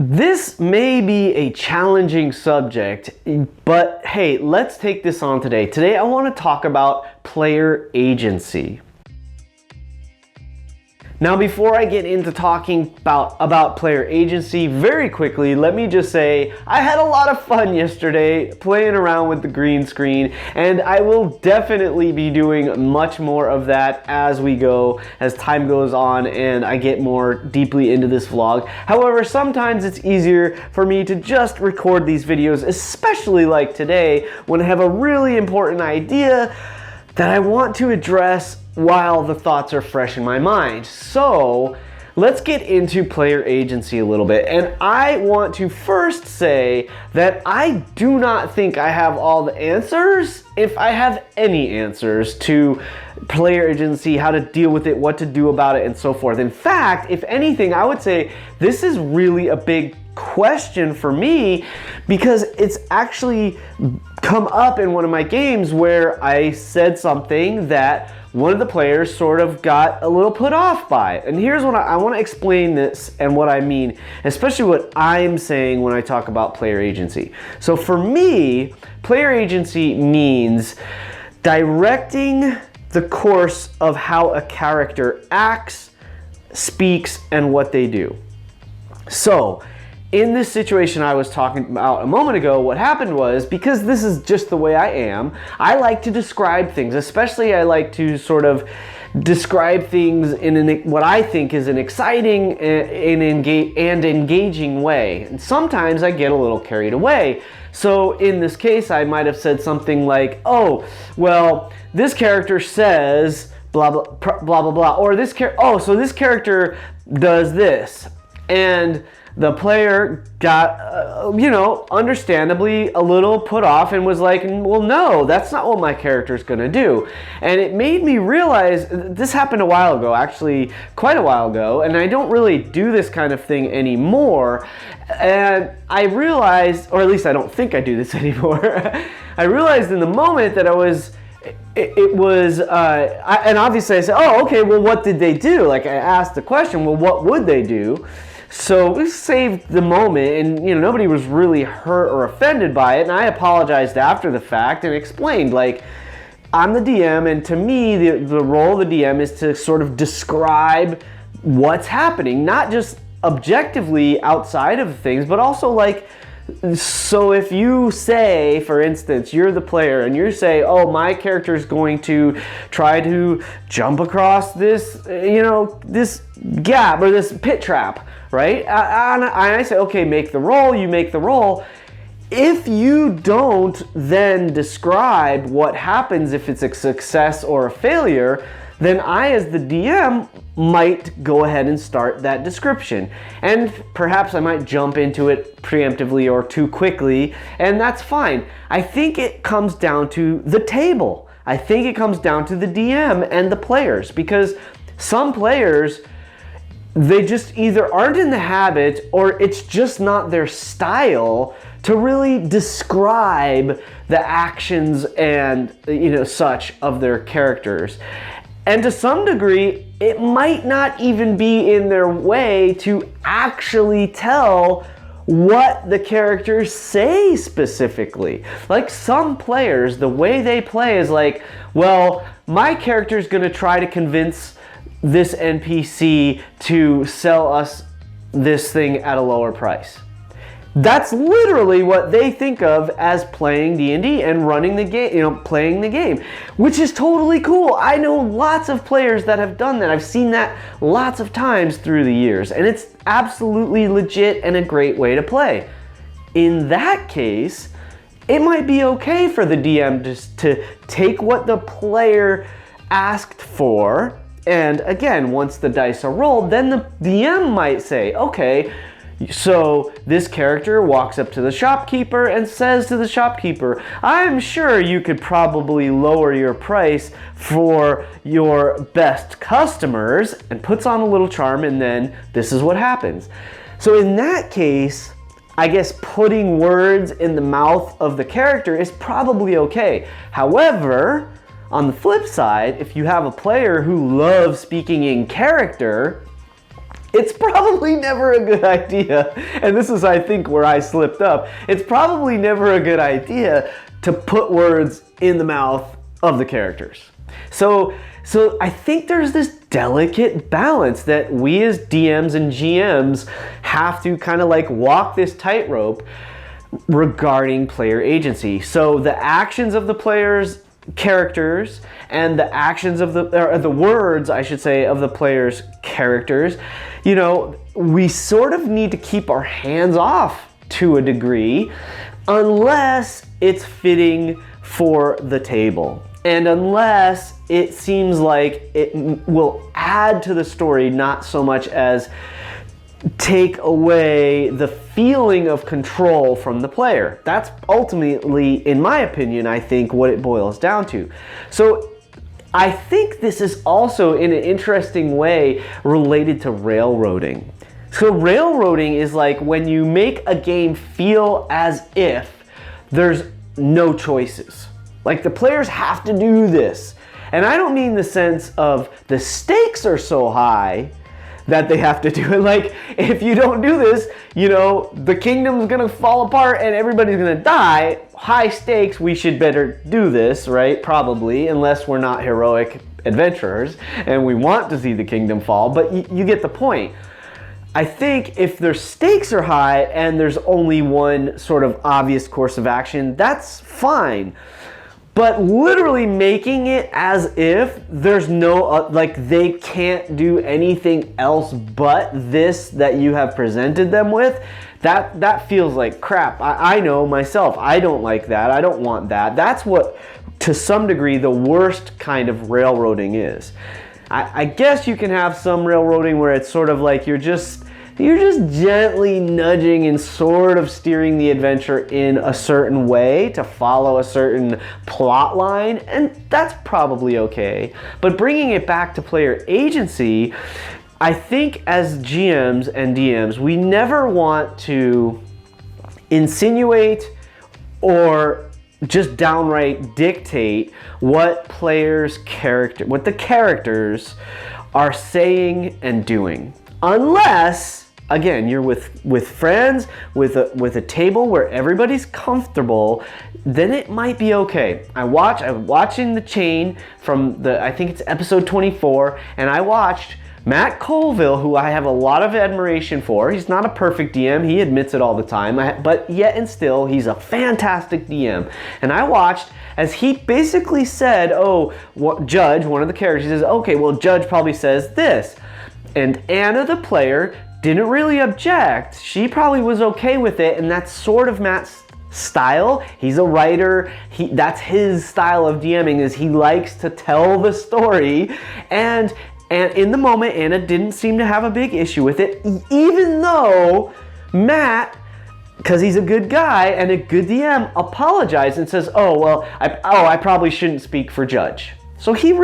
This may be a challenging subject, but hey, let's take this on today. Today I want to talk about player agency. Now, before I get into talking about player agency, very quickly, let me just say I had a lot of fun yesterday playing around with the green screen, and I will definitely be doing much more of that as we go, as time goes on and I get more deeply into this vlog. However, sometimes it's easier for me to just record these videos, especially like today, when I have a really important idea that I want to address while the thoughts are fresh in my mind. So let's get into player agency a little bit. And I want to first say that I do not think I have all the answers, if I have any answers to player agency, how to deal with it, what to do about it, and so forth. In fact, if anything, I would say this is really a big question for me, because it's actually come up in one of my games where I said something that one of the players sort of got a little put off by. And here's what I want to explain this and what I mean, especially what I'm saying when I talk about player agency. So for me, player agency means directing the course of how a character acts, speaks, and what they do. So in this situation I was talking about a moment ago, what happened was, because this is just the way I am, I like to describe things, especially I like to sort of describe things in what I think is an exciting and engaging way. And sometimes I get a little carried away. So in this case, I might have said something like, oh, well, this character says blah, blah, blah, blah, blah, or so this character does this. And the player got, understandably a little put off and was like, well, no, that's not what my character's gonna do. And it made me realize, this happened a while ago, actually quite a while ago, and I don't really do this kind of thing anymore. And I realized, or at least I don't think I do this anymore, I realized in the moment that and obviously I said, oh, okay, well, what did they do? Like, I asked the question, well, what would they do? So we saved the moment, and nobody was really hurt or offended by it, and I apologized after the fact and explained, like, I'm the DM, and to me the role of the DM is to sort of describe what's happening, not just objectively outside of things, but also like, so if you say, for instance, you're the player and you say, oh, my character is going to try to jump across this, this gap or this pit trap, right? And I say, okay, make the roll, you make the roll. If you don't then describe what happens if it's a success or a failure, then I, as the DM, might go ahead and start that description. And perhaps I might jump into it preemptively or too quickly, and that's fine. I think it comes down to the table. I think it comes down to the DM and the players, because some players, they just either aren't in the habit or it's just not their style to really describe the actions and such of their characters. And to some degree, it might not even be in their way to actually tell what the characters say specifically. Like, some players, the way they play is like, well, my character's gonna try to convince this NPC to sell us this thing at a lower price. That's literally what they think of as playing D&D and running the game, playing the game, which is totally cool. I know lots of players that have done that. I've seen that lots of times through the years, and it's absolutely legit and a great way to play. In that case, it might be okay for the DM just to take what the player asked for, and again, once the dice are rolled, then the DM might say, okay, so this character walks up to the shopkeeper and says to the shopkeeper, I'm sure you could probably lower your price for your best customers, and puts on a little charm, and then this is what happens. So in that case, I guess putting words in the mouth of the character is probably okay. However, on the flip side, if you have a player who loves speaking in character, it's probably never a good idea, and this is, I think, where I slipped up. It's probably never a good idea to put words in the mouth of the characters. So I think there's this delicate balance that we as DMs and GMs have to kind of like walk this tightrope regarding player agency. So the actions of the players' characters and the actions of the words, I should say, of the players' characters, you know, we sort of need to keep our hands off to a degree unless it's fitting for the table. And unless it seems like it will add to the story, not so much as take away the feeling of control from the player. That's ultimately, in my opinion, I think what it boils down to. So I think this is also in an interesting way related to railroading. So railroading is like when you make a game feel as if there's no choices. Like the players have to do this. And I don't mean the sense of the stakes are so high that they have to do it. Like, if you don't do this, you know, the kingdom's gonna fall apart and everybody's gonna die. High stakes, we should better do this, right? Probably, unless we're not heroic adventurers and we want to see the kingdom fall, but you get the point. I think if their stakes are high and there's only one sort of obvious course of action, that's fine. But literally making it as if there's no, like they can't do anything else but this that you have presented them with, that feels like crap. I know myself, I don't like that, I don't want that. That's what, to some degree, the worst kind of railroading is. I guess you can have some railroading where it's sort of like you're just gently nudging and sort of steering the adventure in a certain way to follow a certain plot line, and that's probably okay. But bringing it back to player agency, I think as GMs and DMs, we never want to insinuate or just downright dictate what what the characters are saying and doing. Unless, again, you're with friends, with a table where everybody's comfortable, then it might be okay. I'm watching The Chain from I think it's episode 24, and I watched Matt Colville, who I have a lot of admiration for. He's not a perfect DM, he admits it all the time, but yet and still, he's a fantastic DM. And I watched as he basically said, Judge, one of the characters, he says, okay, well, Judge probably says this. And Anna, the player, didn't really object. She probably was okay with it, and that's sort of Matt's style. He's a writer. That's his style of DMing, is he likes to tell the story. And in the moment, Anna didn't seem to have a big issue with it, even though Matt, because he's a good guy and a good DM, apologized and says, I probably shouldn't speak for Judge. So even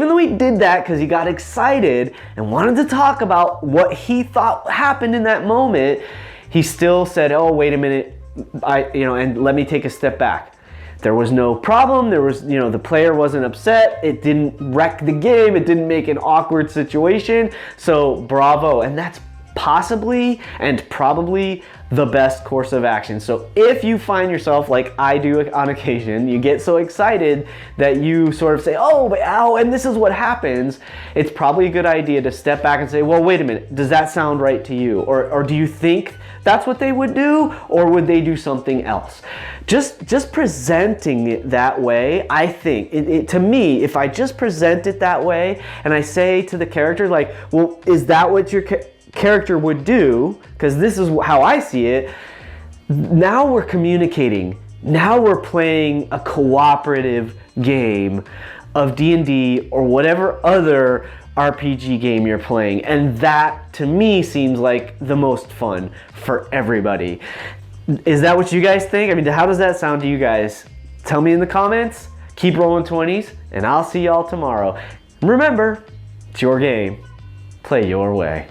though he did that because he got excited and wanted to talk about what he thought happened in that moment, he still said, oh, wait a minute, and let me take a step back. There was no problem. There was, the player wasn't upset. It didn't wreck the game. It didn't make an awkward situation. So bravo. And that's possibly and probably the best course of action. So if you find yourself, like I do on occasion, you get so excited that you sort of say, and this is what happens, it's probably a good idea to step back and say, well, wait a minute, does that sound right to you? Or do you think that's what they would do? Or would they do something else? Just presenting it that way, I think, to me, if I just present it that way and I say to the character, like, well, is that what your character would do, because this is how I see it, now we're communicating. Now we're playing a cooperative game of D&D or whatever other RPG game you're playing, and that to me seems like the most fun for everybody. Is that what you guys think? I mean, how does that sound to you guys? Tell me in the comments. Keep rolling 20s, and I'll see y'all tomorrow. Remember, it's your game. Play your way.